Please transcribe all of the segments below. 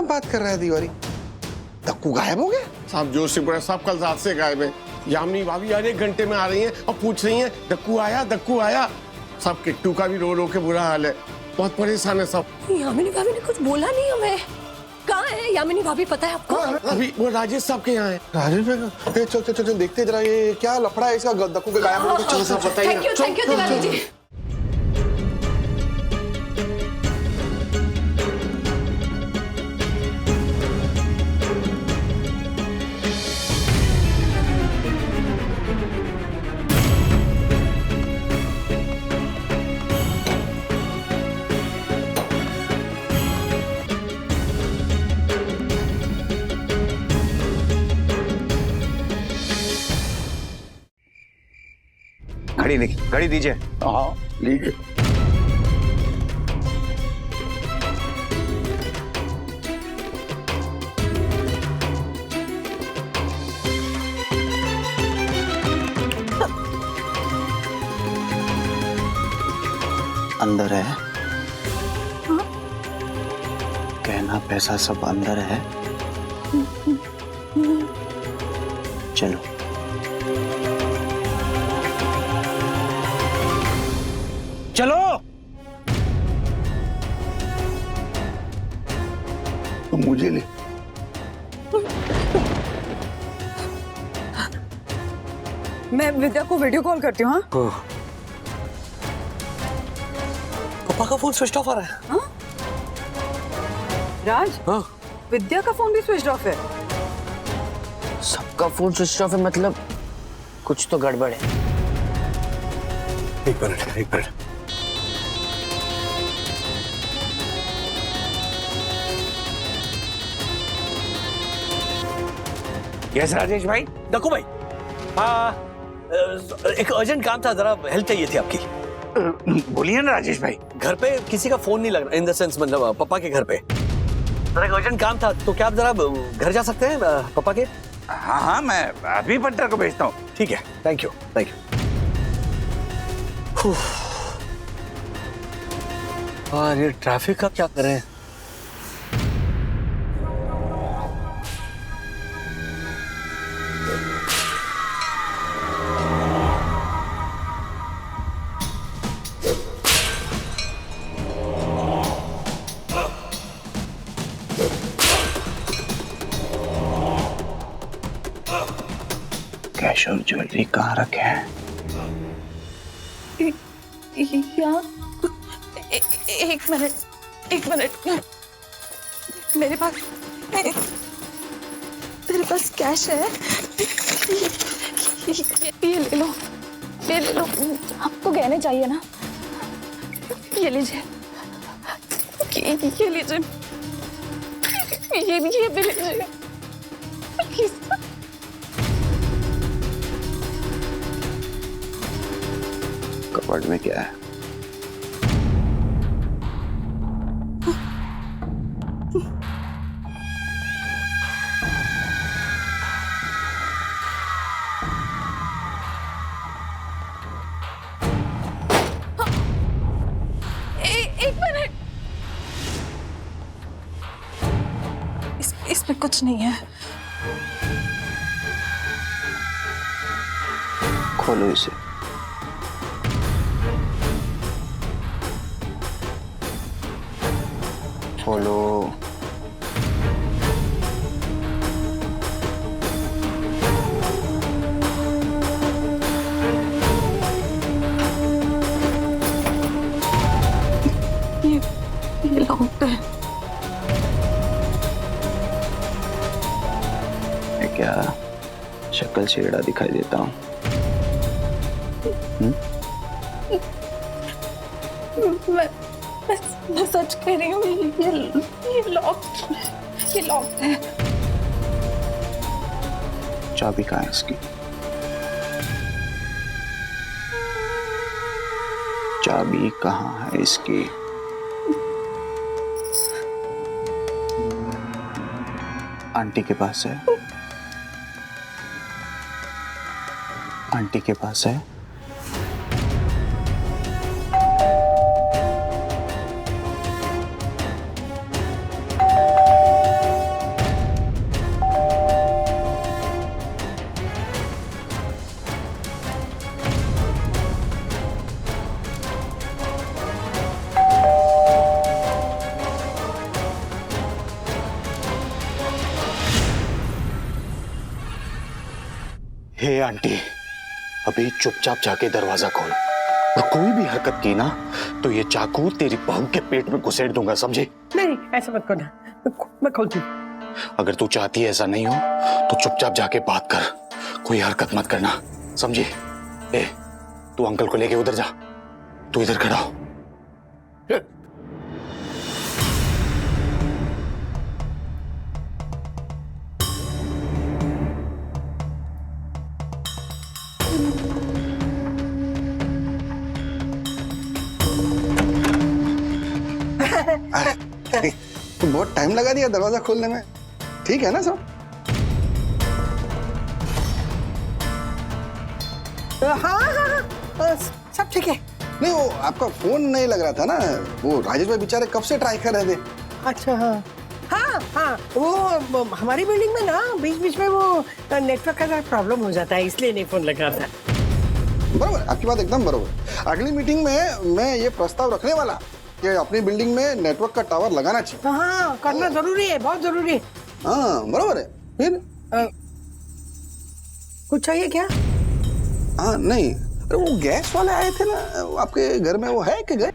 बात कर रहा है तिवारी? दक्कू गायब हो गया? साहब जोशीपुरा साहब कल रात से गायब है। यामिनी भाभी हर एक घंटे में आ रही हैं और पूछ रही हैं दक्कू आया, दक्कू आया। सब किट्टू का भी रो रो के बुरा हाल है, बहुत परेशान है सब। यामिनी भाभी ने कुछ बोला नहीं हमें। कहाँ है यामिनी भाभी, पता है आपको? अभी वो राजेश साहब के यहाँ है। राजेश भाई, चल चल चल देखते जरा ये क्या लफड़ा है इसका, दक्कू के गायब होने का। चलो सब बताइए। Thank you Tiwari ji. घड़ी देखिए, घड़ी दीजिए। हाँ लीजिए। अंदर है। कहना पैसा सब अंदर है। चलो चलो। तो मुझे ले। मैं विद्या को वीडियो कॉल करती हूँ। पापा का फोन स्विच ऑफ आ रहा है। हाँ? राज, हाँ? विद्या का फोन भी स्विच ऑफ है। सबका फोन स्विच ऑफ है, मतलब कुछ तो गड़बड़ है। एक मिनट। यस राजेश भाई। दक्कू भाई, एक अर्जेंट काम था, जरा हेल्प चाहिए थी आपकी। बोलिए ना राजेश भाई। घर पे किसी का फोन नहीं लग रहा, इन द सेंस मतलब पापा के घर पे। जरा एक अर्जेंट काम था, तो क्या आप जरा घर जा सकते हैं पापा के? हाँ हाँ, मैं अभी पंटर को भेजता हूँ। ठीक है, थैंक यू। और ये ट्रैफिक का क्या करें? कैश और ज्वेलरी कहाँ रखे हैं? यहाँ एक मिनट। मेरे पास कैश है। ये ले लो। आपको गहने चाहिए ना? ये लीजिए। ये लीजिए। ये भी लीजिए। प्लीज। कपबोर्ड में क्या है? एक मिनट। इसमें कुछ नहीं है। खोलो इसे। खोलो। ये लॉक्ड है। मैं क्या शक्ल शेड़ा दिखाई देता हूँ? मैं सच कह रही हूँ, ये लॉक्ड है। चाबी कहाँ है इसकी? चाबी कहाँ है इसकी? आंटी के पास है। आंटी के पास है। हे आंटी, अभी चुपचाप जाके दरवाजा खोल, और कोई भी हरकत की ना तो ये चाकू तेरी बहू के पेट में घुसेड़ दूंगा, समझे? नहीं ऐसा मत करना, मैं खोलती हूँ। अगर तू चाहती है ऐसा नहीं हो तो चुपचाप जाके बात कर, कोई हरकत मत करना, समझी? ए, तू अंकल को लेके उधर जा, तू इधर खड़ा हो। तो बहुत टाइम लगा दिया दरवाजा खोलने में, ठीक है ना सब? हाँ, सब ठीक है। नहीं, वो आपका फोन नहीं लग रहा था ना, वो राजेश भाई बेचारे कब से ट्राई कर रहे थे। अच्छा हाँ हाँ हाँ, वो हमारी बिल्डिंग में ना बीच बीच में वो नेटवर्क का प्रॉब्लम हो जाता है, इसलिए नहीं फोन लगा था। बरोबर, आपकी बात एकदम बरोबर। अगली मीटिंग में मैं ये प्रस्ताव रखने वाला कि अपनी बिल्डिंग में नेटवर्क का टावर लगाना चाहिए। हाँ, करना जरूरी है, बहुत जरूरी है। हाँ बरोबर है। फिर कुछ चाहिए क्या? हाँ नहीं, अरे वो गैस वाले आए थे ना, वो आपके घर में वो है कि गए?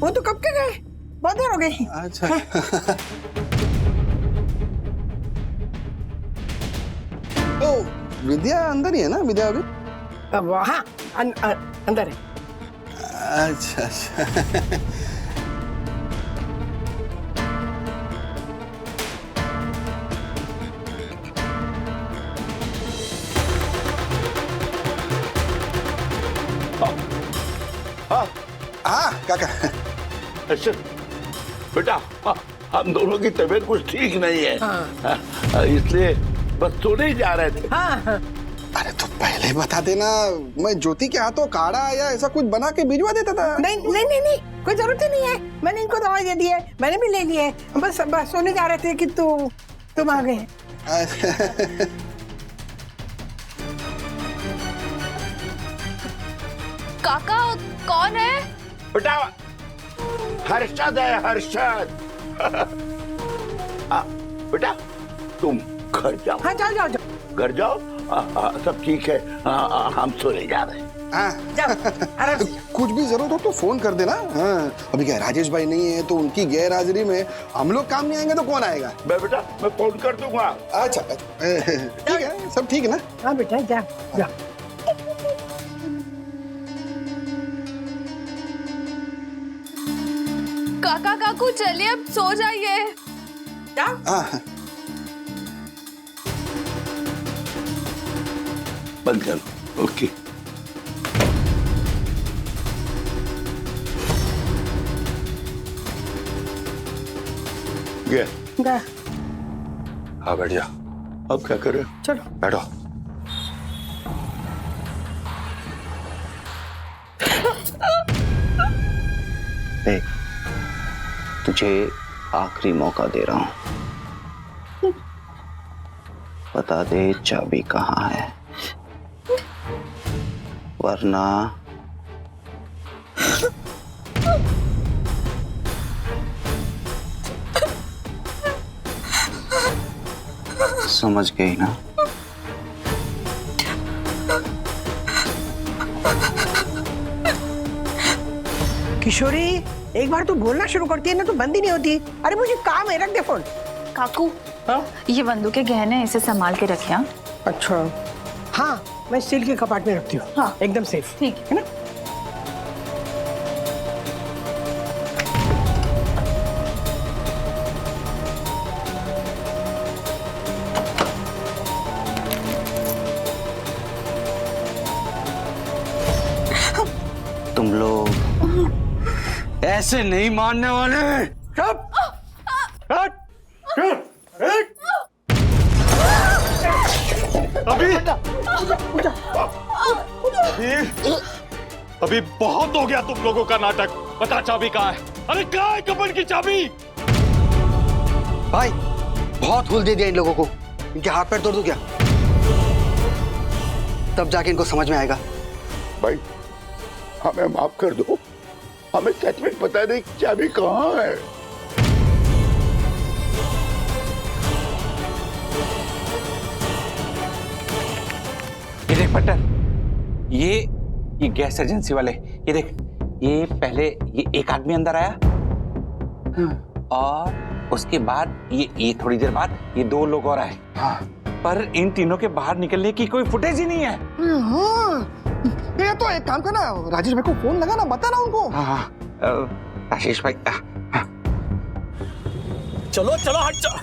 वो तो कब के गए, बहुत देर हो गई। अच्छा। तो विद्या अंदर ही है ना? विद्या अभी हाँ अंदर है। अच्छा अच्छा। हाँ काका। अच्छा बेटा, हम दोनों की तबीयत कुछ ठीक नहीं है। इसलिए बस सोने ही जा रहे थे। हाँ। अरे तो पहले बता देना, मैं ज्योति के हाथों काढ़ा या ऐसा कुछ बना के भिजवा देता था। नहीं नहीं नहीं नहीं, कोई जरूरत ही नहीं है, मैंने इनको दवाई दे दी है, मैंने भी ले ली है, बस सोने जा रहे थे कि तुम आ गए। काका कौन है? बेटा हर्षद है, हर्षद। बेटा तुम घर जाओ। हाँ जाओ जाओ जाओ। घर जाओ, सब ठीक है, हम सोने जा रहे हैं। कुछ भी जरूरत हो तो फोन कर देना। हाँ, अभी क्या राजेश भाई नहीं है तो उनकी गैर हाजिरी में हम लोग काम नहीं आएंगे तो कौन आएगा? बेटा मैं फोन कर दूंगा। अच्छा ठीक है, सब ठीक है ना? हाँ बेटा जा जा। काका काकू चलिए अब सो जाइए। हाँ बंद कर। ओके गया। हाँ बैठ जा। अब क्या करें? चलो बैठो। देख, तुझे आखिरी मौका दे रहा हूं, बता दे चाबी कहाँ है, वरना समझ गई ना? किशोरी, एक बार तू बोलना शुरू करती है ना तो बंद ही नहीं होती। अरे मुझे काम है, रख दे फोन। काकू ये बंदूक के गहने इसे संभाल के रखे। हाँ अच्छा हाँ, मैं स्टील के कपाट में रखती हूँ। हाँ एकदम सेफ, ठीक है ना? तुम लोग ऐसे नहीं मानने वाले। चुप! अभी बहुत हो गया तुम लोगों का नाटक। बता चाबी कहाँ है? अरे कहाँ है कपड़ की चाबी? भाई बहुत हुल दे दिया इन लोगों को, इनके हाथ पैर तोड़ दूं क्या? तब जाके इनको समझ में आएगा। भाई हमें माफ कर दो, हमें सच में पता नहीं चाबी कहाँ है। पट्टर, ये गैस एजेंसी वाले, ये देख, ये पहले ये एक आदमी अंदर आया और उसके बाद ये थोड़ी देर बाद ये 2 लोग और आए। पर इन तीनों के बाहर निकलने की कोई फुटेज ही नहीं है। ये तो एक काम करना, राजेश भाई को फोन लगाना, बताना उनको। हाँ, आशीष भाई, चलो चलो हट जाओ।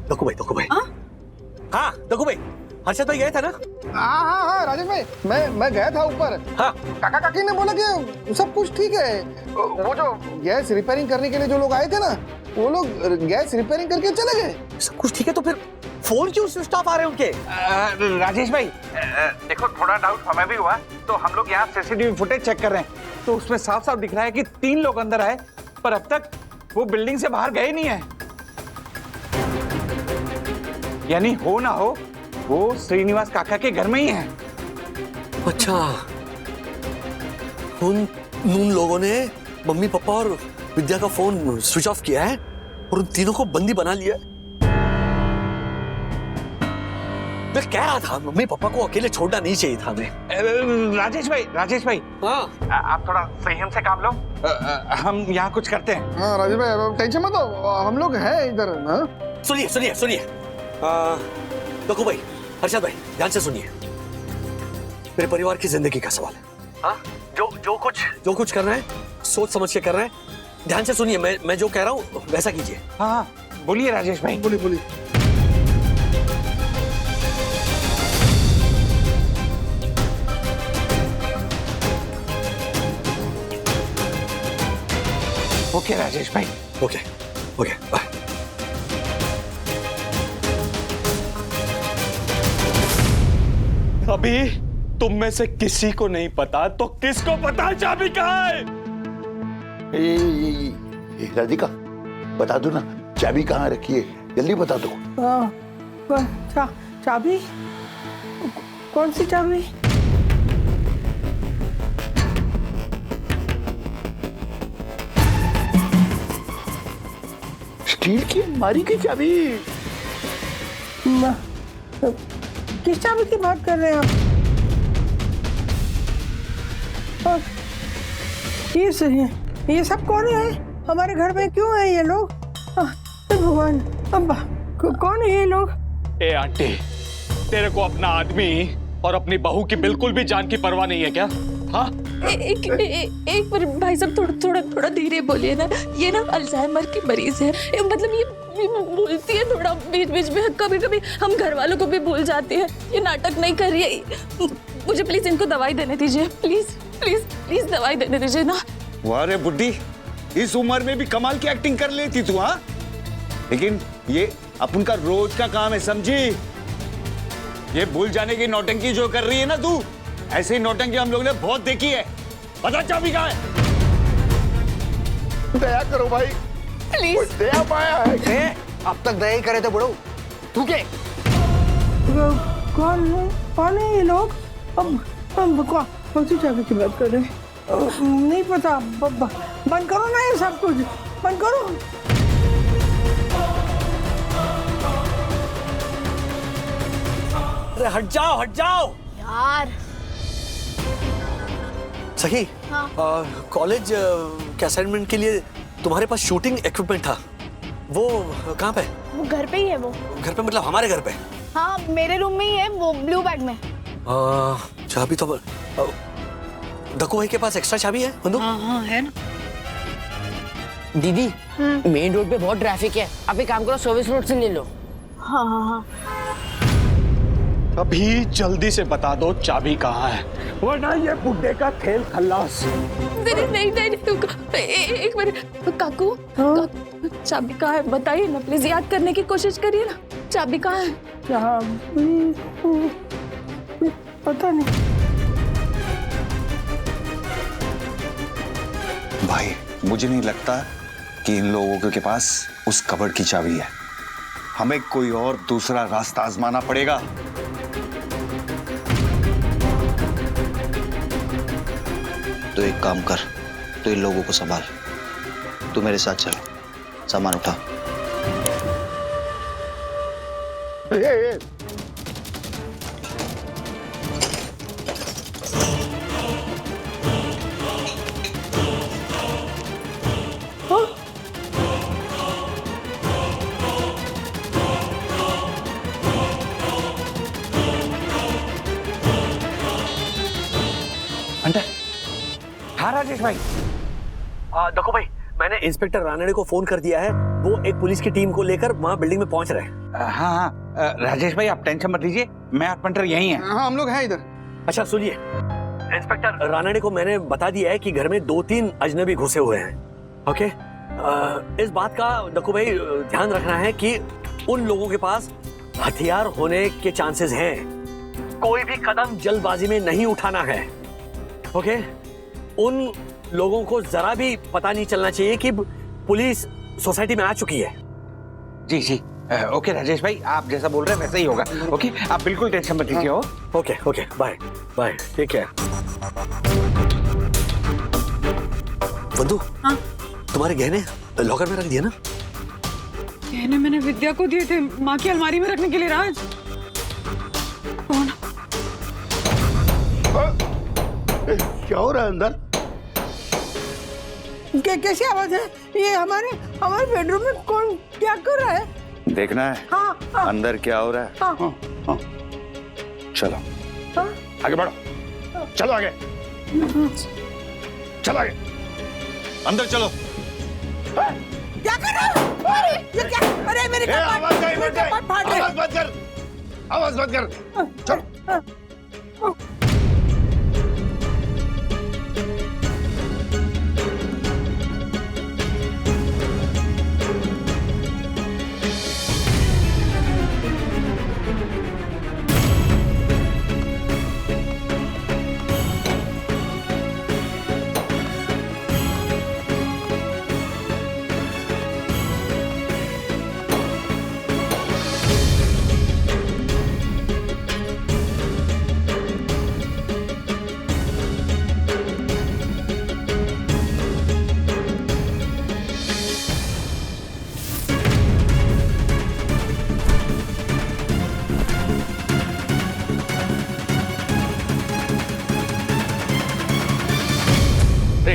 दक्कू भाई हाँ दक्कू भाई, हर्षद भाई गए थे ना? हाँ राजेश भाई, मैं गया था ऊपर। हाँ, काका काकी ने बोला कि सब कुछ ठीक है। वो जो गैस रिपेयरिंग करने के लिए जो लोग आए थे ना, वो लोग गैस रिपेयरिंग करके चले गए। सब कुछ ठीक है, तो फिर फोन क्यों स्विच ऑफ आ रहे हैं उनके? राजेश भाई, देखो थोड़ा डाउट हमें भी हुआ, तो हम लोग यहाँ सीसीटीवी फुटेज चेक कर रहे हैं, तो उसमें साफ साफ दिख रहा है कि 3 लोग अंदर आए, पर अब तक वो बिल्डिंग से बाहर गए नहीं है। यानी हो ना हो वो श्रीनिवास काका के घर में ही है। अच्छा, उन लोगों ने मम्मी पापा और विद्या का फोन स्विच ऑफ किया है और उन तीनों को बंदी बना लिया। मैं कह रहा था मम्मी पापा को अकेले छोड़ना नहीं चाहिए था हमें। राजेश भाई, हाँ, आप थोड़ा संयम से काम लो, हम यहाँ कुछ करते हैं। हाँ राजेश भाई, टेंशन मत लो, हम लोग हैं इधर। हाँ सुनिए दक्कू भाई, हर्षद भाई, ध्यान से सुनिए। मेरे परिवार की जिंदगी का सवाल है। हाँ, जो कुछ कर रहे हैं सोच समझ के कर रहे हैं। ध्यान से सुनिए, मैं जो कह रहा हूँ वैसा कीजिए। हाँ, बोलिए राजेश भाई। बोलिए। ओके राजेश भाई, ओके बाय। अभी तुम में से किसी को नहीं पता, तो किसको पता चाबी कहाँ है? राधिका, बता दो ना, चाबी कहाँ रखी है, जल्दी बता दो। चाबी? कौन सी चाबी? स्टील की अलमारी की चाबी। किस चाबी की बात कर रहे हैं आप? ये सही है, ये सब कौन है? हमारे घर में क्यों है ये लोग? भगवान, अब कौन है ये लोग? ए आंटी, तेरे को अपना आदमी और अपनी बहू की बिल्कुल भी जान की परवाह नहीं है क्या? हाँ, एक बार भाई साहब थोड़ा धीरे बोलिए ना। ये ना अल्जाइमर की मरीज है, मतलब ये बोलती है थोड़ा बीच बीच में, कभी कभी हम घर वालों को भी भूल जाती है। ये नाटक नहीं कर रही है। मुझे प्लीज इनको दवाई देने दीजिए, प्लीज दवाई देने दीजिए ना। वाह रे बुड्ढी, इस उम्र में भी कमाल की एक्टिंग कर लेती तू। हाँ, लेकिन ये अपन का रोज का काम है, समझी? ये भूल जाने की नौटंकी जो कर रही है ना तू, ऐसी नौटंकी हम लोग ने बहुत देखी है। पता चाबी कहाँ है? दया करो भाई, प्लीज। दया पाया है। अब तक दया ही करे तो बड़ो, तू क्या? कौन है ये लोग? अब कौन सी चाबी की बात कर रहे हैं? नहीं पता। बंद करो ना ये सब कुछ, बंद करो। अरे हट जाओ यार। सही। हाँ। कॉलेज के असाइनमेंट के लिए तुम्हारे पास शूटिंग इक्विपमेंट था, वो कहाँ पे? वो घर पे ही है। वो घर पे मतलब हमारे घर पे? हाँ, मेरे रूम में ही है, वो ब्लू बैग में। चाबी तो दक्कू भाई के पास एक्स्ट्रा चाबी है? बंदूक? हाँ है ना। दीदी, मेन रोड पे बहुत ट्रैफिक है, आप एक काम करो, सर्विस रोड से ले लो। हाँ। अभी जल्दी से बता दो चाबी कहाँ है, वरना ये बुड्ढे का खेल खल्लास। नहीं, एक मिनट काकू, चाबी कहाँ है बताइए ना प्लीज, याद करने की कोशिश करिए ना। चाबी कहाँ है? पता नहीं भाई, मुझे नहीं लगता कि इन लोगों के पास उस कबर्ड की चाबी है। हमें कोई और दूसरा रास्ता आजमाना पड़ेगा। तो एक काम कर, तो इन लोगों को संभाल, तू मेरे साथ चल, सामान उठा। हाँ राजेश भाई। देखो भाई, मैंने इंस्पेक्टर रानड़े को फोन कर दिया है, वो एक पुलिस की टीम को लेकर वहाँ बिल्डिंग में पहुंच रहे हैं। हाँ, राजेश भाई आप टेंशन मत लीजिए, मैं और पंटर यही हैं। हाँ हम लोग हैं इधर। अच्छा सुनिए, इंस्पेक्टर रानड़े को मैंने बता दिया है कि घर में 2-3 अजनबी घुसे हुए हैं। ओके, इस बात का देखो भाई ध्यान रखना है कि उन लोगों के पास हथियार होने के चांसेस हैं। कोई भी कदम जल्दबाजी में नहीं उठाना है। ओके, उन लोगों को जरा भी पता नहीं चलना चाहिए कि पुलिस सोसाइटी में आ चुकी है। जी जी, ओके राजेश भाई, आप जैसा बोल रहे हैं वैसा ही होगा। ओके, आप बिल्कुल टेंशन मत लीजिए। Okay okay, bye bye, take care. बंधु, हाँ? तुम्हारे गहने लॉकर में रख दिए ना? गहने मैंने विद्या को दिए थे माँ की अलमारी में रखने के लिए। राज कौन? क्या हो रहा है अंदर? कैसी आवाज है ये? हमारे बेडरूम में कौन क्या कर रहा है? देखना है हाँ, हाँ, अंदर क्या हो रहा है। हाँ, हाँ। चलो हाँ, आगे बढ़ो, चलो आगे, चलो आगे, अंदर चलो। क्या कर रहा है? अरे ये क्या? अरे मेरे कपाट फाट गए। आवाज बंद कर, आवाज बंद कर, चल।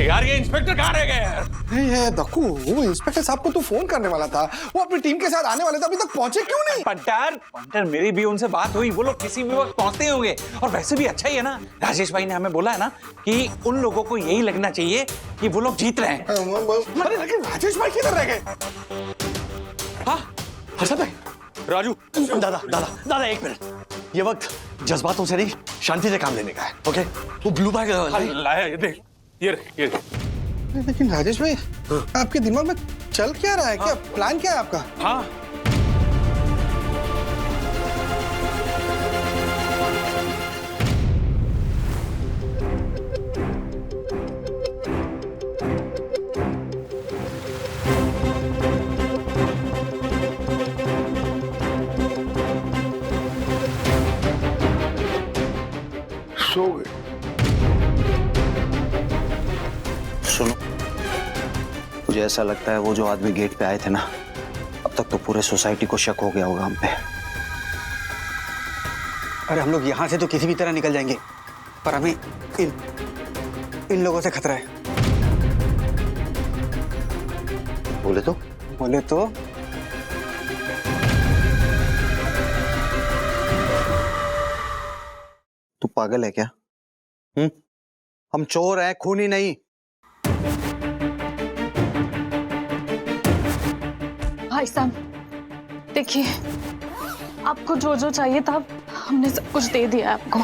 यार ये इंस्पेक्टर कहाँ रह गए यार? नहीं है दक्कू, वो इंस्पेक्टर साहब को तो फोन करने वाला था, वो अपनी टीम के साथ आने वाले थे, अभी तक पहुंचे क्यों नहीं? पंटर मेरी भी उनसे बात हुई, वो लोग किसी भी वक्त पहुंचते होंगे। और वैसे भी अच्छा ही है ना, राजेश भाई ने हमें बोला है ना कि उन लोगों को यही लगना चाहिए कि वो लोग जीत रहे हैं। अरे लेकिन राजेश भाई किधर रह गए? हाँ हर्षद भाई, राजू, दादा दादा दादा एक मिनट, ये वक्त जज्बातों से नहीं शांति से काम लेने का है। ओके, वो ब्लू बैग लाया, ये देख, ये लेकिन राजेश भाई, आपके दिमाग में चल क्या रहा है? क्या प्लान क्या है आपका? हाँ सो गए। सुनो, मुझे ऐसा लगता है वो जो आदमी गेट पे आए थे ना, अब तक तो पूरे सोसाइटी को शक हो गया होगा हम पे। अरे हम लोग यहाँ से तो किसी भी तरह निकल जाएंगे, पर हमें इन लोगों से खतरा है। बोले तो तू पागल है क्या? हम चोर हैं, खूनी नहीं। भाई साहब देखिए, आपको जो जो चाहिए था हमने सब कुछ दे दिया आपको।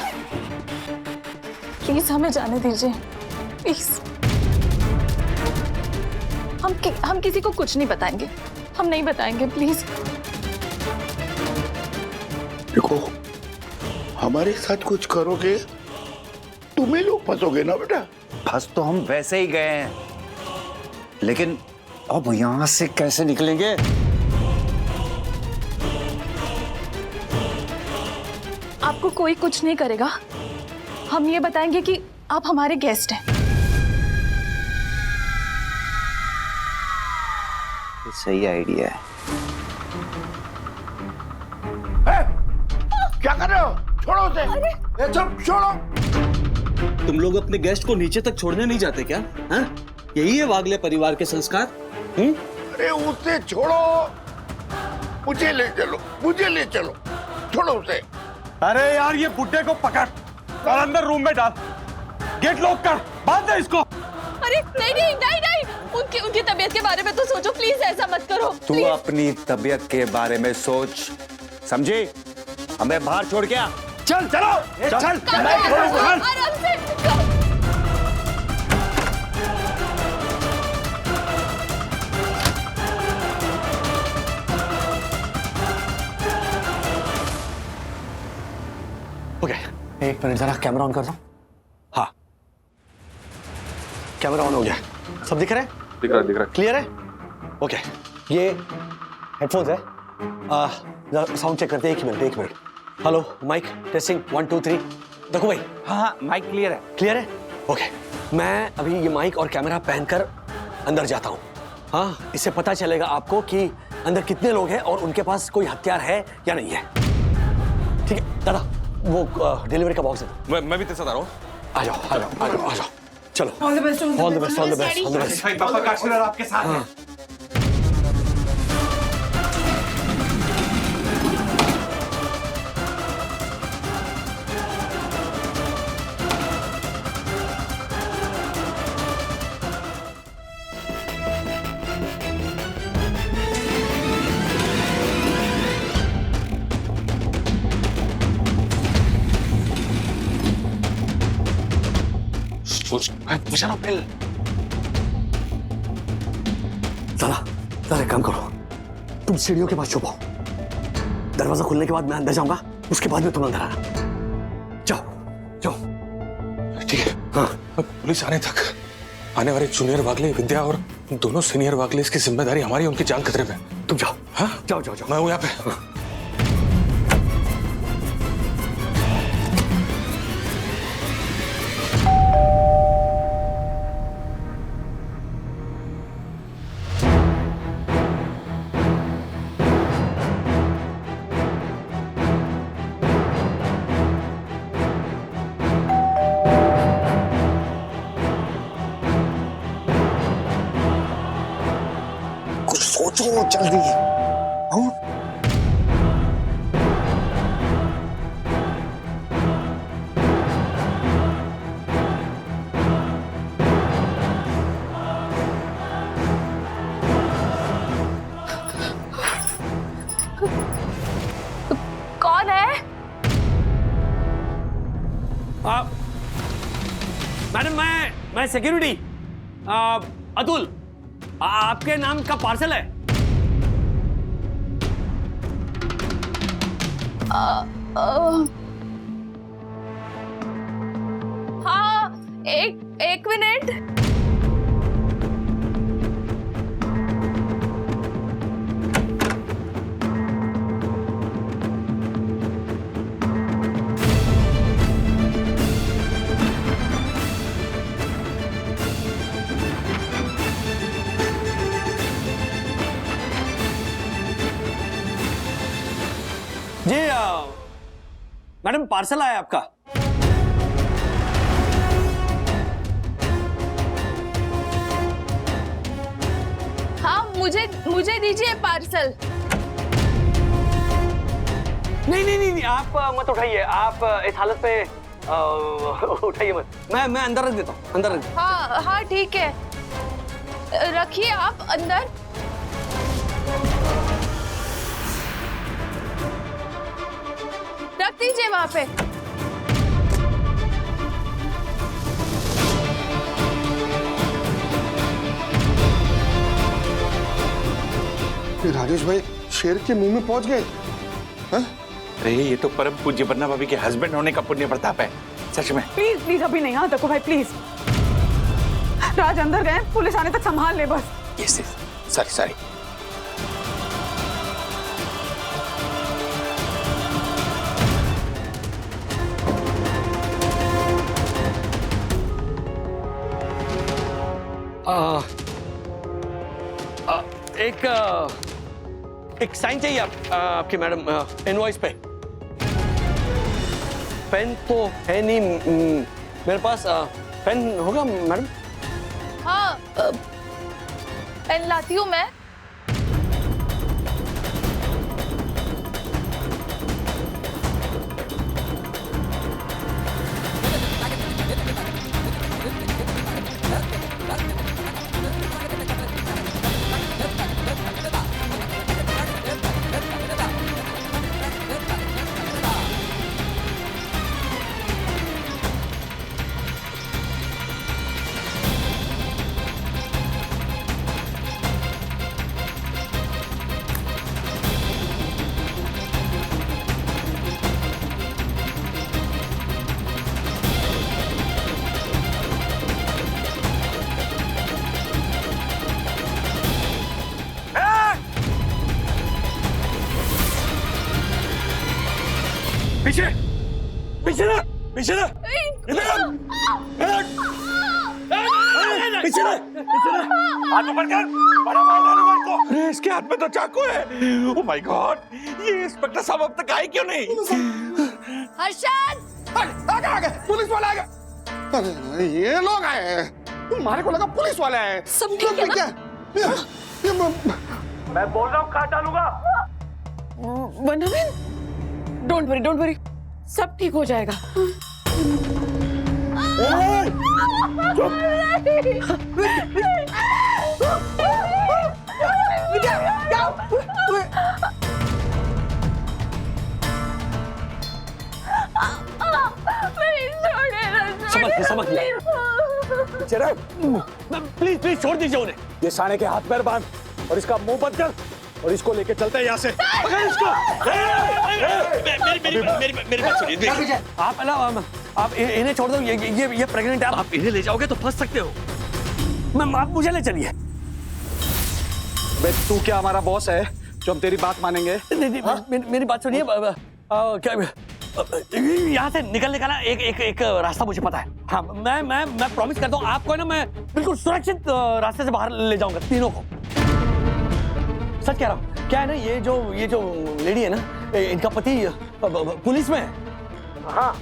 प्लीज हमें जाने दीजिए, प्लीज। हम किसी को कुछ नहीं बताएंगे, हम नहीं बताएंगे, प्लीज। देखो, हमारे साथ कुछ करोगे तुम ही लोग फंसोगे ना बेटा। फंस तो हम वैसे ही गए हैं, लेकिन अब यहां से कैसे निकलेंगे? आपको कोई कुछ नहीं करेगा। हम ये बताएंगे कि आप हमारे गेस्ट हैं। ये सही आइडिया है। क्या कर रहे हो? छोड़ो उसे। चुप, छोड़ो। तुम लोग अपने गेस्ट को नीचे तक छोड़ने नहीं जाते क्या? हाँ? यही है वागले परिवार के संस्कार? अरे उसे छोड़ो, मुझे ले चलो, मुझे ले चलो, छोड़ो उसे। अरे यार ये बुड्ढे को पकड़ और अंदर रूम में डाल। गेट लॉक कर, बांध दे इसको। अरे नहीं नहीं नहीं नहीं, उनकी उनकी तबीयत के बारे में तो सोचो प्लीज, ऐसा मत करो। तू please। अपनी तबीयत के बारे में सोच, समझी? हमें बाहर छोड़ के आ। चल चलो चल, चल। आराम से। ओके, एक मिनट जरा कैमरा ऑन कर दो। हाँ, कैमरा ऑन हो गया। सब दिख रहा है? दिख रहा है। क्लियर है? ओके, ये हेडफोन्स है। साउंड चेक करते हैं, एक मिनट। Hello, mic testing 1 2 3। देखो भाई। हाँ, माइक क्लियर है। क्लियर है? ओके, मैं अभी ये माइक और कैमरा पहनकर अंदर जाता हूँ। हाँ, इससे पता चलेगा आपको कि अंदर कितने लोग हैं और उनके पास कोई हथियार है या नहीं है। ठीक है दादा, वो डिलीवरी का बॉक्स है। मैं भी तेरे साथ आ रहा हूँ। आ जाओ। चलो। All the best, all the best. पापा का आशीर्वाद आपके साथ है। दादा एक काम करो, तुम सीढ़ियों के पास छुपो। दरवाजा खुलने के बाद मैं अंदर जाऊंगा, उसके बाद में तुम अंदर आना। जाओ। ठीक है। हाँ। पुलिस आने तक आने वाले जूनियर वागले विद्या और दोनों सीनियर वागले, इसकी जिम्मेदारी हमारी, उनकी जान खतरे में। तुम जाओ। हाँ, जाओ। मैं हूँ यहाँ पे। कुछ सोचो जल्दी। हाँ? कौन है? मैडम, मैं सिक्योरिटी अतुल, आपके नाम का पार्सल है। हाँ, एक मिनट। जी मैडम, पार्सल आया आपका। हाँ, मुझे दीजिए पार्सल। नहीं, आप मत उठाइए। आप इस हालत पे उठाइए मत। मैं अंदर रख देता हूँ, अंदर रख देता हूँ। हाँ ठीक है, रखिए आप अंदर। रख दीजिए वहां पे। राजेश भाई शेर के मुंह में पहुंच गए। अरे ये तो परम पूज्य बन्ना भाभी के हस्बैंड होने का पुण्य प्रताप है, सच में। प्लीज अभी नहीं। हाँ देखो भाई, प्लीज। राज अंदर गए, पुलिस आने तक संभाल ले बस। Yes, sorry. एक साइन चाहिए आपकी मैडम, इनवॉइस पे। पेन तो है नहीं मेरे पास। पेन होगा मैडम? हाँ, पेन लाती हूँ मैं। पीछे पीछे ना, पीछे ना, पीछे ना, हाथ ऊपर कर, बड़ा मार डालूंगा इसको। अरे इसके हाथ में तो चाकू है। ओह माय गॉड, ये इंस्पेक्टर साहब अब तक आए क्यों नहीं? हर्षद, आ गए, पुलिस वाला आ गया। अरे ये लोग आए हैं, तुम्हारे को लगा पुलिस वाले आए हैं। सब ठीक है ना? क्या मैं बोल रहा हूँ काट डालूंगा। बनाविन, डोंट वरी, सब ठीक हो जाएगा। समझ चलो प्लीज प्लीज छोड़ दीजिए उन्हें। ये साले के हाथ पैर बांध और इसका मुंह बंद कर और इसको लेके चलते हैं यहाँ से। पकड़ इसको। मेरी बात सुनिए। आप ना आप इन्हें छोड़ दो, ये प्रेग्नेंट है। आप इन्हें ले जाओगे तो फंस सकते हो। आप मुझे ले चलिए। तू क्या हमारा बॉस है जो हम तेरी बात मानेंगे? नहीं, मेरी बात सुनिए। क्या यहाँ से निकलने का ना एक रास्ता मुझे पता है। हाँ, मैं प्रॉमिस करता हूँ आपको ना, मैं बिल्कुल सुरक्षित रास्ते से बाहर ले जाऊंगा तीनों को। सच कह रहा हूँ। क्या है ना, ये जो लेडी है ना, इनका पति पुलिस में है। हाँ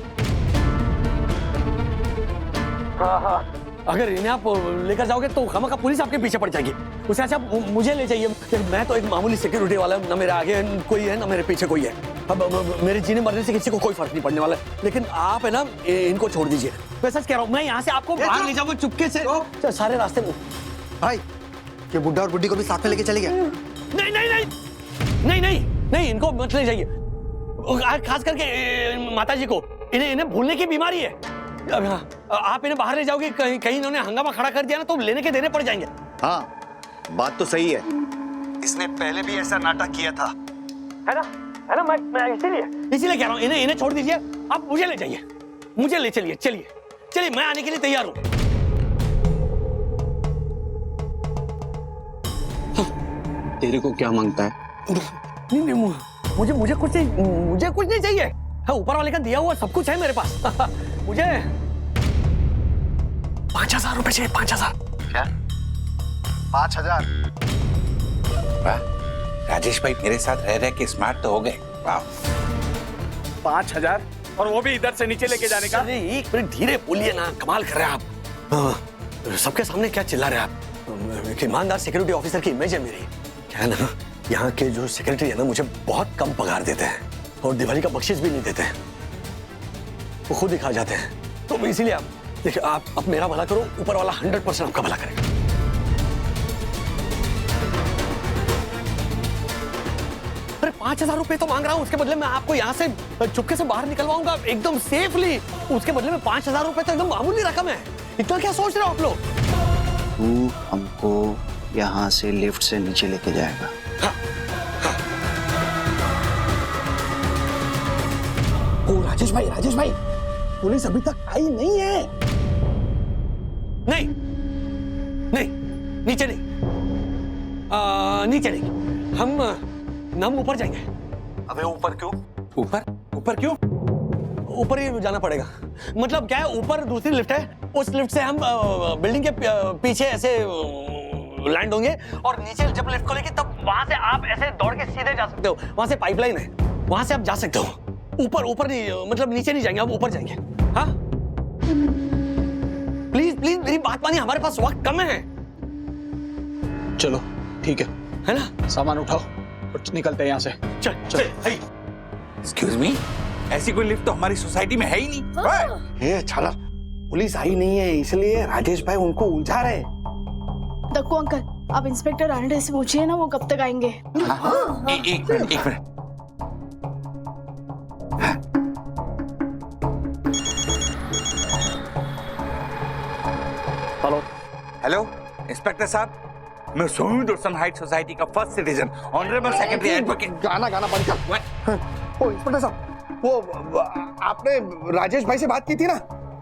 हाँ हाँ, अगर इन्हें आप लेकर जाओगे तो खामखा पुलिस आपके पीछे पड़ जाएगी। उससे अच्छा आप मुझे ले जाइए। मैं तो एक मामूली सिक्योरिटी वाला, ना मेरे आगे कोई है ना मेरे पीछे कोई है। अब मेरे जीने मरने से किसी को कोई फर्क नहीं पड़ने वाला। लेकिन आप है ना इनको छोड़ दीजिए। मैं सच कह रहा हूँ, मैं यहाँ से आपको बाहर ले जाऊंगा चुपके से सारे रास्ते में। भाई, ये बुड्ढा और बुड्ढी को भी साथ में लेके चले गया? नहीं नहीं नहीं नहीं नहीं नहीं, इनको मत ले जाइए। खास करके माता जी को, इन्हें भूलने की बीमारी है। आप इन्हें बाहर ले जाओगे, कहीं इन्होंने हंगामा खड़ा कर दिया ना तो लेने के देने पड़ जाएंगे। हाँ, बात तो सही है। इसने पहले भी ऐसा नाटक किया था, है ना? मैं इसीलिए कह रहा हूँ, इन्हें छोड़ दीजिए। आप मुझे ले जाइए, मुझे ले चलिए। चलिए, मैं आने के लिए तैयार हूँ। तेरे को क्या मांगता है? नहीं, मुझे कुछ नहीं चाहिए। हाँ, ऊपर वाले का दिया हुआ सब कुछ है मेरे पास। मुझे 5,000 रुपए चाहिए। 5,000। क्या? 5,000? राजेश भाई मेरे साथ रह के स्मार्ट तो हो गए। वाह, 5,000 और वो भी इधर से नीचे लेके जाने का? अरे एक मिनट धीरे बोलिए ना, कमाल कर रहे हैं आप। सबके सामने क्या चिल्ला रहे हैं आप? एक ईमानदार सिक्योरिटी ऑफिसर की इमेज है मेरी। क्या है ना, यहाँ के जो सेक्रेटरी है ना, मुझे बहुत कम पगार देते हैं और दिवाली का बख्शिश भी नहीं देते हैं। वो खुद ही खा जाते हैं। तो इसीलिए आप देखिए, आप मेरा भला करो, ऊपर वाला 100% आपका भला करेगा। अरे 5,000 रुपए तो मांग रहा हूँ, उसके बदले में आपको यहाँ से चुपके से बाहर निकलवाऊंगा एकदम सेफली। उसके बदले में 5,000 रुपए तो एकदम मामूली रकम है। इतना क्या सोच रहे हो आप लोग? तू हमको यहाँ से लिफ्ट से नीचे लेके जाएगा? हाँ, हाँ। ओ राजेश भाई, पुलिस अभी तक आई नहीं है। नहीं, नीचे नहीं। हम ऊपर जाएंगे। अबे ऊपर क्यों? ऊपर क्यों? ऊपर ही जाना पड़ेगा। मतलब क्या है, ऊपर दूसरी लिफ्ट है, उस लिफ्ट से हम बिल्डिंग के पीछे ऐसे लैंड होंगे और नीचे जब लिफ्ट खोलेगी तब वहां से आप ऐसे दौड़ के सीधे जा सकते हो। वहां से पाइपलाइन है, वहां से आप जा सकते हो। ऊपर नहीं, मतलब नीचे नहीं जाएंगे, आप ऊपर जाएंगे। हाँ, प्लीज मेरी बात मानिए, हमारे पास वक्त कम है। चलो ठीक है ना? सामान उठाओ और निकलते हैं यहाँ से। चल। एक्सक्यूज मी, ऐसी कोई लिफ्ट तो हमारी सोसाइटी में है ही नहीं। ये छाला, पुलिस आई नहीं है इसलिए राजेश भाई उनको उलझा रहे। दक्कू अंकल, आप इंस्पेक्टर आनंद से पूछिए ना, वो कब तक आएंगे। एक मिनट। हेलो इंस्पेक्टर साहब, मैं सोनू दर्शन हाइट सोसाइटी का first citizen, honourable secretary advocate. गाना बंद कर। ओ इंस्पेक्टर साहब, वो आपने राजेश भाई से बात की थी ना?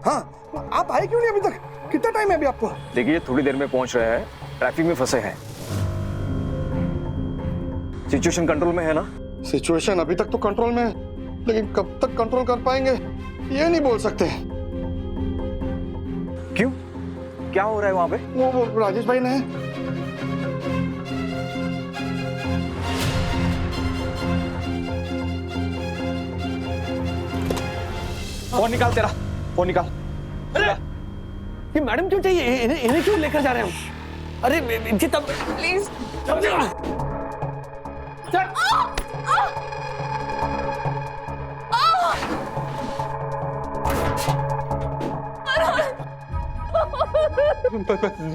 हाँ, आप आए क्यों नहीं अभी तक? कितना टाइम है अभी आपको? देखिए, थोड़ी देर में पहुंच रहे हैं, ट्रैफिक में फंसे हैं। सिचुएशन कंट्रोल में है ना? सिचुएशन अभी तक तो कंट्रोल में है, लेकिन कब तक कंट्रोल कर पाएंगे ये नहीं बोल सकते। क्यों? क्या हो रहा है वहां पे? वो राजेश भाई ने फोन निकाल, तेरा फोन निकाल। अरे ये मैडम क्यों चाहिए? इन्हें क्यों लेकर जा रहे हैं हम? अरे इनकी तब प्लीज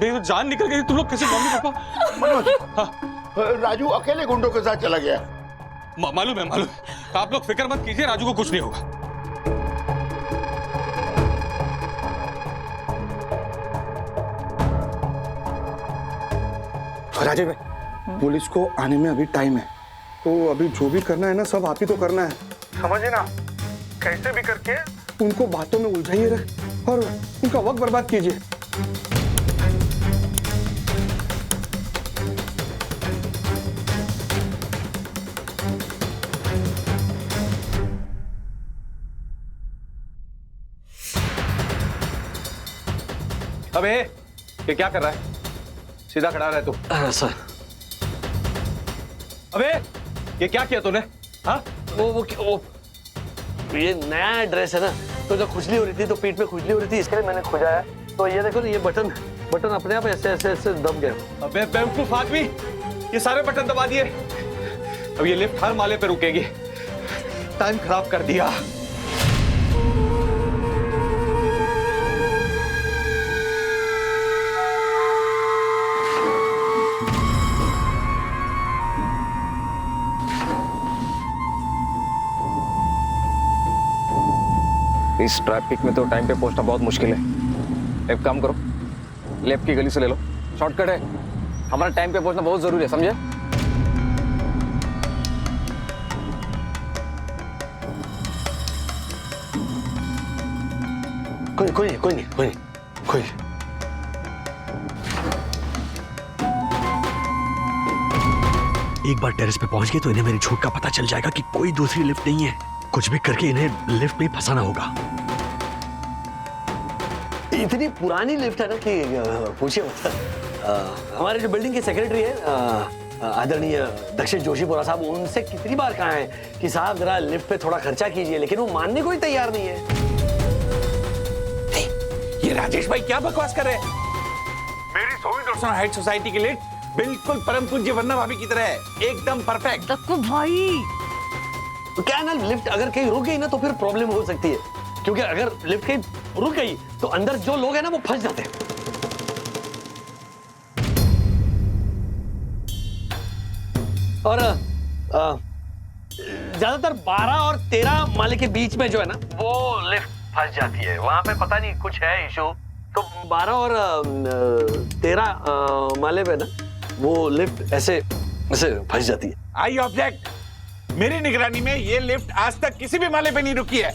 मेरी जान निकल गई। तुम लोग कैसे? Mummy papa? मनोज, राजू अकेले गुंडों के साथ चला गया। मालूम है। आप लोग फिक्र मत कीजिए, राजू को कुछ नहीं होगा। राजेश भाई, पुलिस को आने में अभी टाइम है, तो अभी जो भी करना है ना सब आप ही तो करना है, समझे ना? कैसे भी करके उनको बातों में उलझाइए और उनका वक्त बर्बाद कीजिए। अबे ये क्या कर रहा है? सीधा खड़ा रहे तू। सर। अबे ये क्या किया तूने? हाँ? वो ये नया ड्रेस है ना, तो जब खुजली हो रही थी तो पीठ में खुजली हो रही थी, इसके लिए मैंने खुजाया। तो ये देखो ना, ये बटन अपने आप ऐसे ऐसे ऐसे दब गया। अबे बेवकूफ आदमी, ये सारे बटन दबा दिए। अब ये लिफ्ट हर माले पे रुकेगी। टाइम खराब कर दिया। इस ट्रैफिक में तो टाइम पे पहुंचना बहुत मुश्किल है। एक काम करो, लेफ्ट की गली से ले लो, शॉर्टकट है। हमारा टाइम पे पहुंचना बहुत जरूरी है, समझे? कोई नहीं। एक बार टेरेस पे पहुंच गए तो इन्हें मेरी झूठ का पता चल जाएगा कि कोई दूसरी लिफ्ट नहीं है। कुछ भी करके इन्हें लिफ्ट में फंसाना होगा। इतनी पुरानी लिफ्ट है ना कि पूछिए मत। हमारे जो बिल्डिंग के सेक्रेटरी है आदरणीय दक्षिण जोशीपुरा साहब, उनसे कितनी बार कहा है कि साहब जरा लिफ्ट पे थोड़ा खर्चा कीजिए, लेकिन वो मानने को ही तैयार नहीं है। ये राजेश भाई क्या बकवास कर रहे हैं? मेरी सोविंद हाइट सोसाइटी की लिफ्ट बिल्कुल परम पूज्य वरना भाभी की तरह है, एकदम परफेक्ट। दक्कू भाई, तो क्या है ना, लिफ्ट अगर कहीं रुक गई ना तो फिर प्रॉब्लम हो सकती है, क्योंकि अगर लिफ्ट कहीं रुक गई तो अंदर जो लोग हैं ना वो फंस जाते हैं। और ज्यादातर 12 और 13 माले के बीच में जो है ना वो लिफ्ट फंस जाती है। वहां पे पता नहीं कुछ है इशू, तो 12 और 13 माले पे ना वो लिफ्ट ऐसे ऐसे फंस जाती है। I object. मेरी निगरानी में ये लिफ्ट आज तक किसी भी माले पे नहीं रुकी है।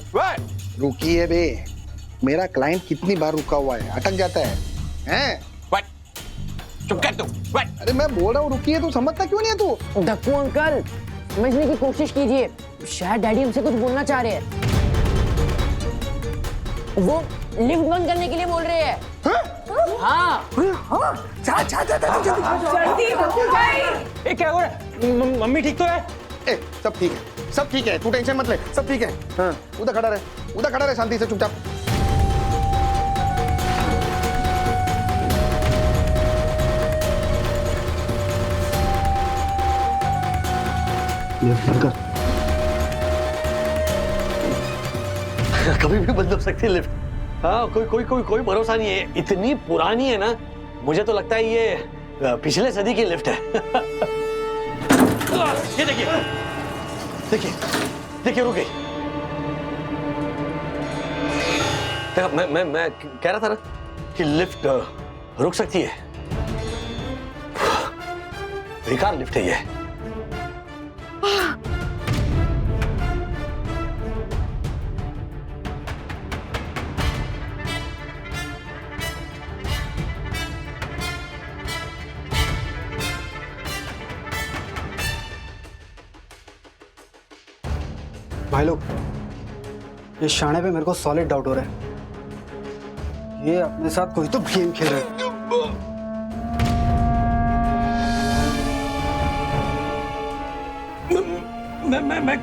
रुकी है बे, मेरा क्लाइंट कितनी बार रुका हुआ है, अटक जाता है। हैं? चुप कर तू। अरे मैं बोल रहा हूँ रुकी है, तू समझता क्यों नहीं है तू? दक्कू अंकल, समझने की कोशिश कीजिए, शायद डैडी हमसे कुछ बोलना चाह रहे हैं। वो लिफ्ट बंद करने के लिए बोल रहे हैं। हाँ। ए, क्या हो रहा है? मम्मी ठीक तो है? ए, सब ठीक है, तू टेंशन मत ले, सब ठीक है। हाँ, उधर खड़ा रहे शांति से, चुपचाप। कभी भी बंद हो सकती है लिफ्ट। हाँ, कोई भरोसा नहीं है। इतनी पुरानी है ना, मुझे तो लगता है ये पिछले सदी की लिफ्ट है। ये देखिए रुक गई। देखो, मैं कह रहा था ना कि लिफ्ट रुक सकती है। बेकार लिफ्ट है ये। भाई लोग, ये शाणे पे मेरे को सॉलिड डाउट हो रहा है। ये अपने साथ कोई तो गेम खेल रहा है। मैं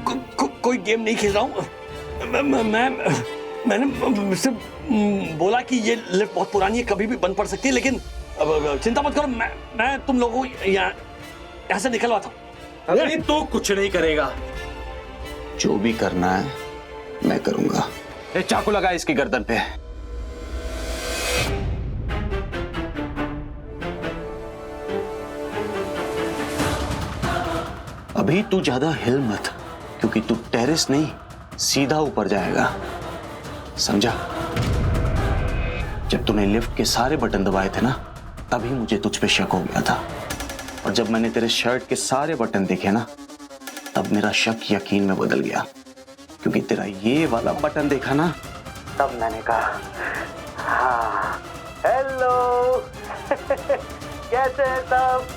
कोई गेम नहीं खेल रहा हूँ। मैंने सिर्फ बोला कि ये लिफ्ट बहुत पुरानी है, कभी भी बंद पड़ सकती है, लेकिन चिंता मत करो, मैं तुम लोगों को यहाँ से निकलवाता हूँ। अरे तो कुछ नहीं करेगा, जो भी करना है मैं करूंगा। चाकू लगा इसकी गर्दन पे। अभी तू ज्यादा हिल मत, क्योंकि तू टेरेस नहीं सीधा ऊपर जाएगा, समझा? जब तूने लिफ्ट के सारे बटन दबाए थे ना, तभी मुझे तुझ पे शक हो गया था। और जब मैंने तेरे शर्ट के सारे बटन देखे ना, तब मेरा शक यकीन में बदल गया, क्योंकि तेरा ये वाला बटन देखा ना, तब मैंने कहा हाँ हेलो कैसे हैं सब?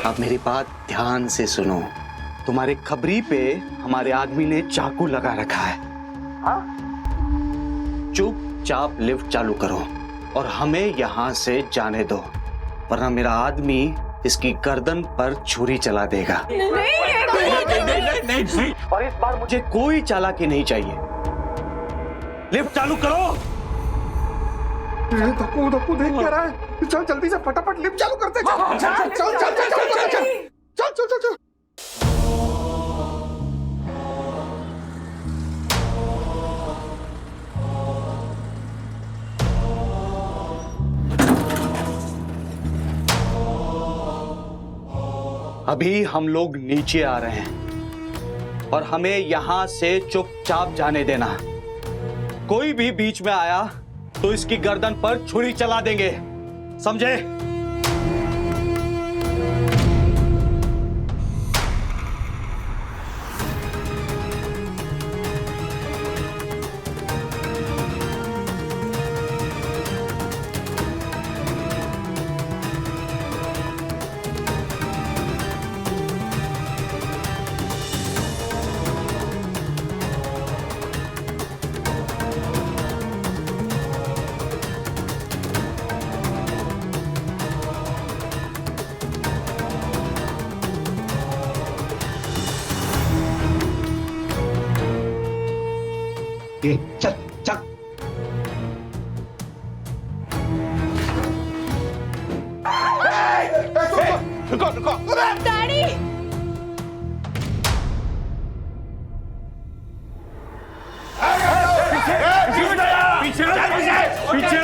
अब मेरी बात ध्यान से सुनो। तुम्हारे खबरी पे हमारे आदमी ने चाकू लगा रखा है। हाँ? चुपचाप लिफ्ट चालू करो और हमें यहां से जाने दो, वरना मेरा आदमी इसकी गर्दन पर छुरी चला देगा। नहीं। और इस बार मुझे कोई चालाकी नहीं चाहिए। लिफ्ट चालू करो। धक्कू देख क्या रहा है? चल जल्दी से फटाफट लिफ्ट चालू करते। चल। अभी हम लोग नीचे आ रहे हैं और हमें यहां से चुपचाप जाने देना। कोई भी बीच में आया तो इसकी गर्दन पर छुरी चला देंगे, समझे? चल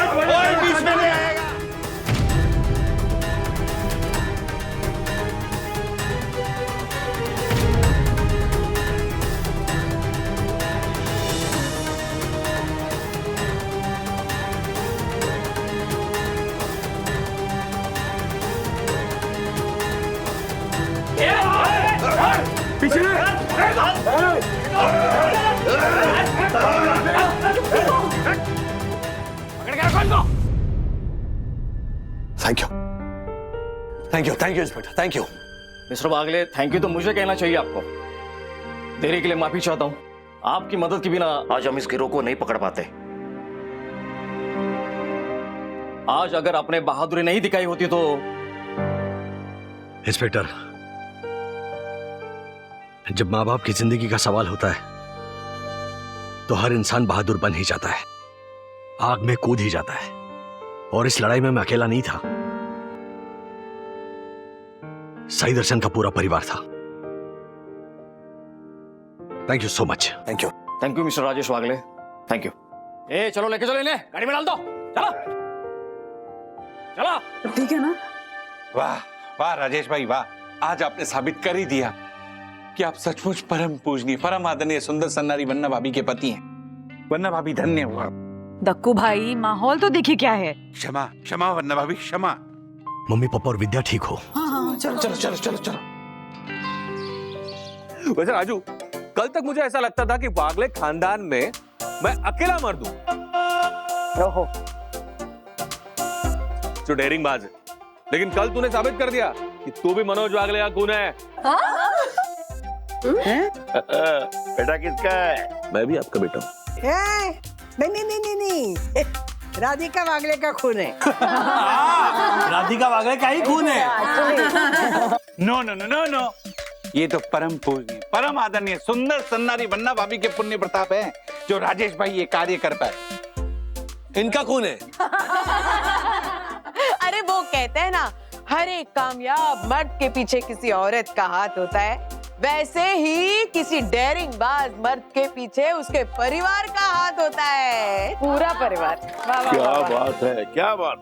रुको डैडी, बीच में नहीं आएगा। पीछे thank you inspector, thank you. Mister Bagle, thank you तो मुझे कहना चाहिए आपको। देरी के लिए माफी चाहता हूं। आपकी मदद के बिना आज हम इस गिरोह को नहीं पकड़ पाते। आज अगर आपने बहादुरी नहीं दिखाई होती तो। इंस्पेक्टर, जब माँ बाप की जिंदगी का सवाल होता है तो हर इंसान बहादुर बन ही जाता है, आग में कूद ही जाता है। और इस लड़ाई में मैं अकेला नहीं था, साई दर्शन का पूरा परिवार था। Thank you so much. Thank you mister Rajesh Wagle, thank you. ए चलो लेके चलो इन्हें, गाड़ी में डाल दो। चलो चलो। ठीक है ना? वाह वाह राजेश भाई वाह, आज आपने साबित कर ही दिया कि आप सचमुच परम पूजनीय, परम आदरणीय सुंदर सन्नारी वन्ना भाभी के पति हैं। वन्ना भाभी धन्य हुआ। दक्कू भाई, माहौल तो देखिए क्या है। क्षमा क्षमा वन्ना भाभी क्षमा। मम्मी पापा और विद्या ठीक हो? हाँ, चलो। वैसे राजू, कल तक मुझे ऐसा लगता था कि वागले खानदान में मैं अकेला मर्द हूं। जो डेयरिंग बाज है, लेकिन कल तूने साबित कर दिया कि तू भी मनोज वागले का खून है। बेटा किसका है? मैं भी आपका बेटा हूँ। नहीं, राधिका वागले का खून है। राधिका वागले का ही खून है। No no no no no, ये तो परम पूजनीय परम आदरणीय सुंदर सन्नारी वन्ना भाभी के पुण्य प्रताप है जो राजेश भाई ये कार्य कर पाए। इनका खून है। अरे वो कहते हैं ना, हर एक कामयाब मर्द के पीछे किसी औरत का हाथ होता है, वैसे ही किसी डेयरिंग बाज मर्द के पीछे उसके परिवार का हाथ होता है, पूरा परिवार। वाह वाह क्या वाह। बात है, क्या बात।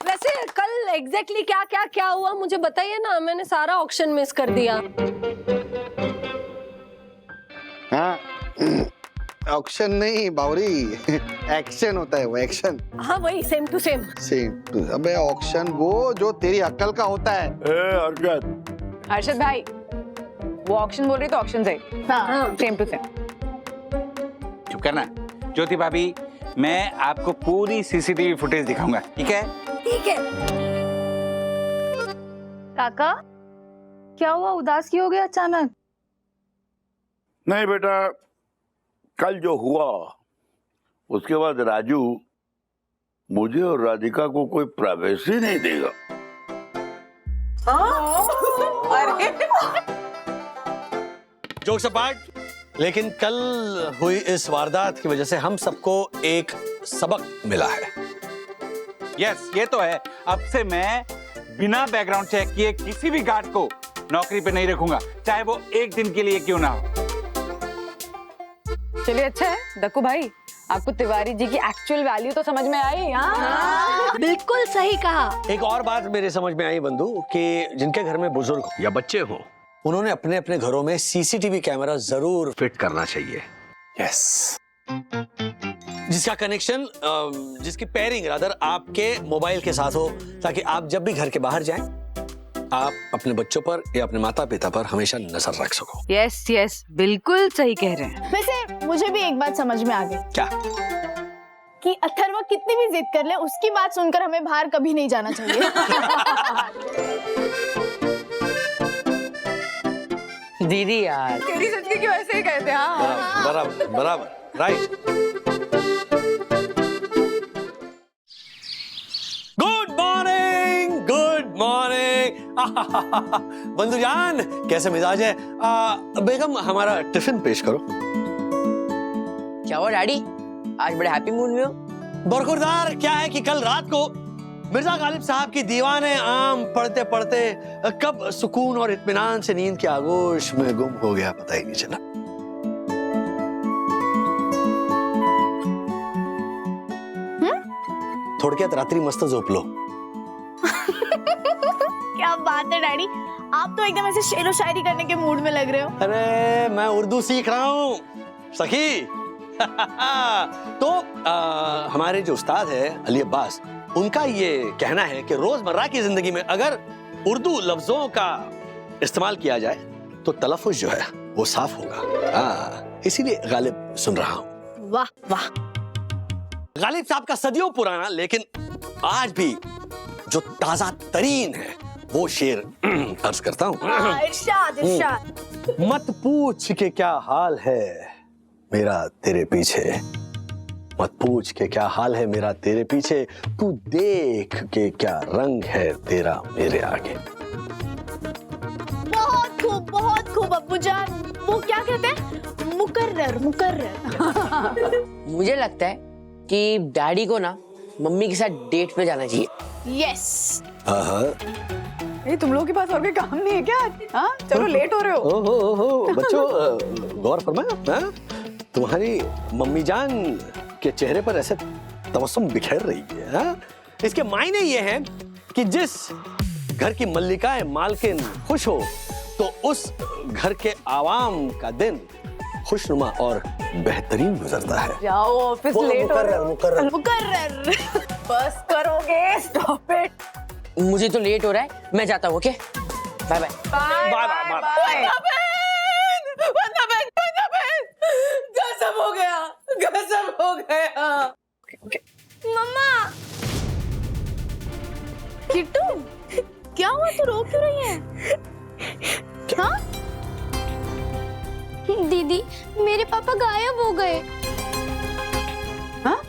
वैसे कल एग्जैक्टली क्या हुआ मुझे बताइए ना, मैंने सारा ऑक्शन मिस कर दिया। हाँ, ऑक्शन नहीं बावरी, एक्शन होता है वो, एक्शन। हाँ वही, सेम टू सेम। अबे ऑक्शन वो जो तेरी अक्ल का होता है। हर्षद भाई, वो ऑक्शन बोल रही तो ऑक्शन से सेम टू सेम। चुप करना ज्योति भाभी, मैं आपको पूरी सीसीटीवी फुटेज दिखाऊंगा, ठीक है? ठीक है। काका क्या हुआ, उदास क्यों हो गया अचानक? नहीं बेटा, कल जो हुआ उसके बाद राजू मुझे और राधिका को कोई प्राइवेसी नहीं देगा। अरे जोक सपाट, लेकिन कल हुई इस वारदात की वजह से हम सबको एक सबक मिला है। यस, ये तो है। अब से मैं बिना बैकग्राउंड चेक किए किसी भी गार्ड को नौकरी पे नहीं रखूंगा, चाहे वो एक दिन के लिए क्यों ना हो। चलिए अच्छा है दक्कू भाई, आपको तिवारी जी की एक्चुअल वैल्यू तो समझ में आई। हाँ बिल्कुल सही कहा। एक और बात मेरे समझ में आई बंधु, कि जिनके घर में बुजुर्ग या बच्चे हों, उन्होंने अपने अपने घरों में सीसीटीवी कैमरा जरूर फिट करना चाहिए। यस, जिसका कनेक्शन, जिसकी पेयरिंग रादर आपके मोबाइल के साथ हो, ताकि आप जब भी घर के बाहर जाएं, आप अपने बच्चों पर या अपने माता पिता पर हमेशा नजर रख सको। यस यस, बिल्कुल सही कह रहे हैं। वैसे मुझे भी एक बात समझ में आ गई। क्या? कि अथर्व कितनी भी जिद कर ले, उसकी बात सुनकर हमें बाहर कभी नहीं जाना चाहिए। दीदी यार, तेरी जिंदगी की वैसे ही कहते हैं। हाँ बराबर बराबर, right. Good morning, good morning. बंधु जान, कैसे मिजाज है? बेगम, हमारा टिफिन पेश करो। क्या हुआ डैडी, आज बड़े हैप्पी मूड में हो? बरखुरदार, क्या है कि कल रात को मिर्जा गालिब साहब की दीवाने आम पढ़ते पढ़ते कब सुकून और इत्मीनान से नींद के आगोश में गुम हो गया, पता ही नहीं चला। थोडक्यात रात्री मस्त झोपलो। क्या बात है डैडी, आप तो एकदम ऐसे शेरो शायरी करने के मूड में लग रहे हो। अरे मैं उर्दू सीख रहा हूँ सखी। तो हमारे जो उस्ताद है अली अब्बास, उनका ये कहना है कि रोजमर्रा की जिंदगी में अगर उर्दू लफ्जों का इस्तेमाल किया जाए तो तलफ़ुज़ जो है वो साफ होगा। इसीलिए गालिब सुन रहा हूँ। वाह वाह। गालिब साहब का सदियों पुराना लेकिन आज भी जो ताजा तरीन है वो शेर अर्ज करता हूँ। इरशाद इरशाद। मत पूछ के क्या हाल है मेरा तेरे पीछे, मत पूछ के क्या हाल है मेरा तेरे पीछे, तू देख के क्या रंग है तेरा मेरे आगे। बहुत खूब अब्बू जान। वो क्या कहते हैं, मुकर्रर मुकर्रर। मुझे लगता है कि डैडी को ना मम्मी के साथ डेट पे जाना चाहिए। यस। ये तुम लोगों के पास और कोई काम नहीं है क्या? हाँ चलो, लेट हो रहे हो। ओहो बच्चों, गौर फरमाया, तुम्हारी मम्मी जान के चेहरे पर ऐसे तबस्सुम बिखेर रही है। हाँ? इसके मायने ये हैं कि जिस घर की मल्लिकाएं मालकिन खुश हो तो उस घर के आवाम का दिन खुशनुमा और बेहतरीन गुजरता है। जाओ ऑफिस, लेट हो रहे हो। मुकर्रर मुकर्रर। बस करोगे, स्टॉप इट। मुझे तो लेट हो रहा है, मैं जाता हूँ। Okay bye bye bye bye. गजब हो गया, गजब हो गया। मम्मा, किट्टू क्या हुआ, तू रो क्यों रही है? हाँ? दीदी, मेरे पापा गायब हो गए। हाँ?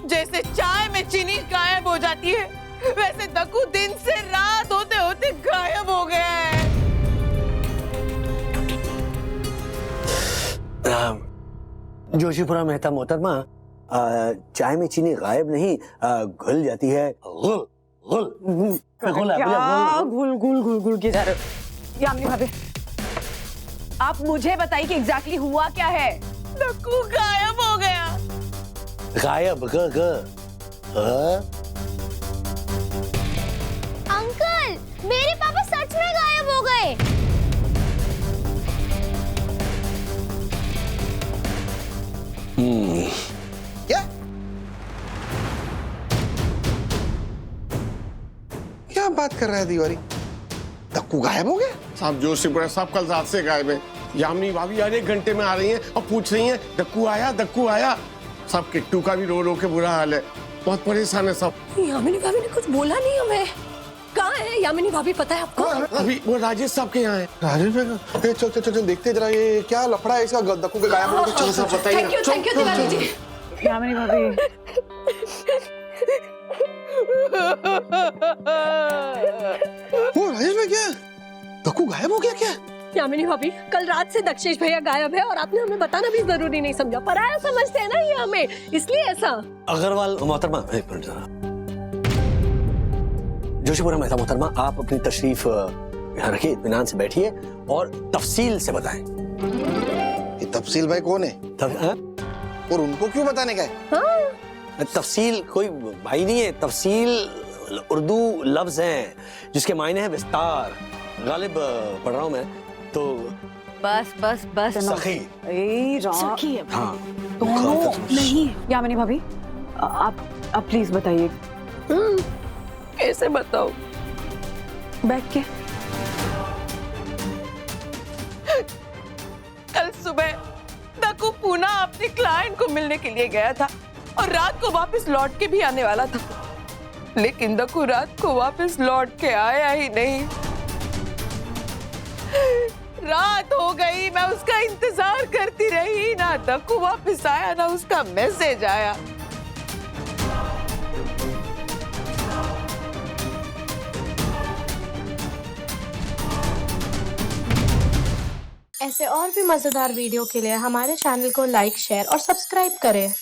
जैसे चाय में चीनी गायब हो जाती है, वैसे दक्कू दिन से रात होते होते गायब हो गया है। जोशीपुरा मेहता मोहतरमा, चाय में चीनी गायब नहीं, घुल जाती है। घुल घुल घुल घुल घुल घुल के जा रहे हो? यामिनी भाभी, आप मुझे बताइए कि एग्जैक्टली हुआ क्या है? दक्कू गायब हो गया। गायब अंकल, मेरे पापा सच में गायब हो गए। क्या क्या बात कर रहा है तिवारी? दक्कू गायब हो गया? साहब जोशीपुरा साहब कल रात से गायब है। यामिनी भाभी हर एक घंटे में आ रही हैं और पूछ रही हैं दक्कू आया, दक्कू आया। सब किट्टू का भी रो रो के बुरा हाल है, बहुत परेशान है सब। यामिनी भाभी ने कुछ बोला नहीं हमें। कहाँ है यामिनी भाभी, पता है आपको? अभी वो राजेश साहब के यहाँ है। राजेश भाई, चल चल चल देखते जरा ये क्या लफड़ा है इसका, दक्कू के गायब होने का। चल सब बताइए। Thank you Tiwari ji. यामिनी भाभी, वो राजेश भाई क्या दक्कू गायब हो गया क्या? यामिनी भाभी, कल रात से दक्षेश भैया गायब है और आपने हमें बताना भी जरूरी नहीं समझा। पराया समझते हैं ना ये हमें, इसलिए ऐसा। अग्रवाल मोहतरमा, एक मिनट जरा। जोशीपुरा मेहता मोहतरमा, आप अपनी तशरीफ यहाँ रखिए, इत्मीनान से बैठिए और तफसील से बताएं। ये तफसील भाई कौन है? और उनको क्यों बताने का है? तफसील कोई भाई नहीं है, तफसील उर्दू लफ्ज है जिसके मायने हैं विस्तार। गालिब पढ़ रहा हूँ मैं तो। बस बस बस सखी। सखी है। हाँ दोनों नहीं। यामिनी भाभी, आप प्लीज बताइए। कैसे बताओ? बैठ के। कल सुबह दक्कू पूना अपने क्लाइंट को मिलने के लिए गया था और रात को वापस लौट के भी आने वाला था, लेकिन दक्कू रात को वापस लौट के आया ही नहीं। रात हो गई, मैं उसका इंतजार करती रही, ना दक्कू वापस आया ना उसका मैसेज आया। ऐसे और भी मजेदार वीडियो के लिए हमारे चैनल को लाइक, शेयर और सब्सक्राइब करें।